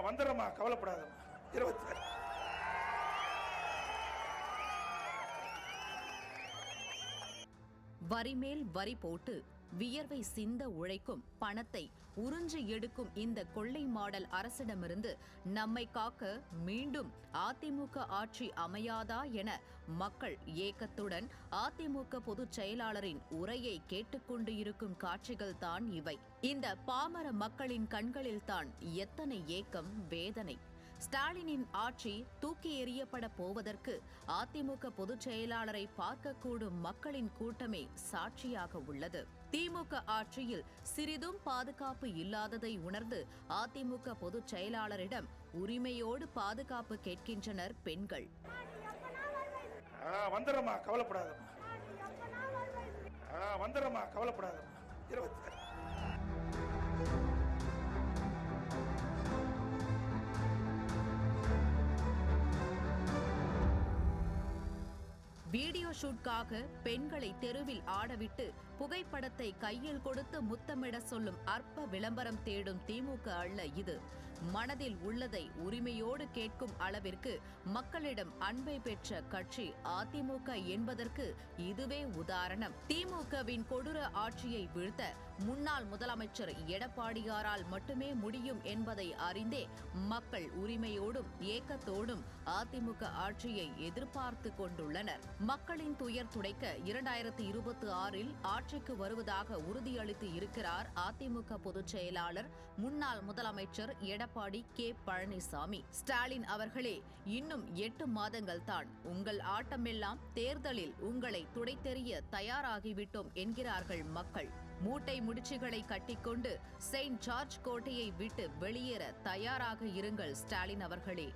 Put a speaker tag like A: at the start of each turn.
A: வந்துடுறமா, கவலைப்படாதம்மா. 26
B: வரி மேல் வரி போட்டு வியர்வை சிந்த உழைக்கும் பணத்தை உறிஞ்சி எடுக்கும் இந்த கொள்ளை மாடல் அரசிடமிருந்து நம்மை காக்க மீண்டும் அதிமுக ஆட்சி அமையாதா என மக்கள் ஏக்கத்துடன் அதிமுக பொதுச் செயலாளரின் உரையை கேட்டுக்கொண்டு இருக்கும் காட்சிகள் தான் இவை. இந்த பாமர மக்களின் கண்களில் தான் எத்தனை ஏக்கம், வேதனை. ஸ்டாலினின் ஆட்சி தூக்கி எறியப்பட போவதற்கு அதிமுக பொதுச் செயலாளரை பார்க்கக்கூடும் மக்களின் கூட்டமே சாட்சியாக உள்ளது. திமுக ஆட்சியில் சிறிதும் பாதுகாப்பு இல்லாததை உணர்ந்து அதிமுக பொதுச் செயலாளரிடம் உரிமையோடு பாதுகாப்பு கேட்கின்றனர் பெண்கள்.
A: வந்துடுறமா, கவலைப்படாதம்மா. வந்துடுறமா, கவலைப்படாதம்மா. 26
B: வீடியோ ஷூட்காக பெண்களை தெருவில் ஆடவிட்டு புகைப்படத்தை கையில் கொடுத்து முத்தமிட சொல்லும் அற்ப விளம்பரம் தேடும் திமுக அல்ல இது. மனதில் உள்ளதை உரிமையோடு கேட்கும் அளவிற்கு மக்களிடம் அன்பை பெற்ற கட்சி அதிமுக என்பதற்கு இதுவே உதாரணம். திமுகவின் கொடூர ஆட்சியை வீழ்த்த முன்னாள் முதலமைச்சர் எடப்பாடியாரால் மட்டுமே முடியும் என்பதை அறிந்தே மக்கள் உரிமையோடும் ஏக்கத்தோடும் அதிமுக ஆட்சியை எதிர்பார்த்து கொண்டுள்ளனர். மக்களின் துயர் துடைக்க 2026இல் ஆட்சிக்கு வருவதாக உறுதியளித்து இருக்கிறார் அதிமுக பொதுச் செயலாளர் முன்னாள் முதலமைச்சர் எடப்பாடி கே பழனிசாமி. ஸ்டாலின் அவர்களே, இன்னும் 8 மாதங்கள் தான், உங்கள் ஆட்டமெல்லாம் தேர்தலில் உங்களை துடைத்தெறிய தயாராகிவிட்டோம் என்கிறார்கள் மக்கள். மூட்டை முடிச்சுகளை கட்டிக்கொண்டு செயின்ட் ஜார்ஜ் கோட்டையை விட்டு வெளியேற தயாராக இருங்கள் ஸ்டாலின் அவர்களே.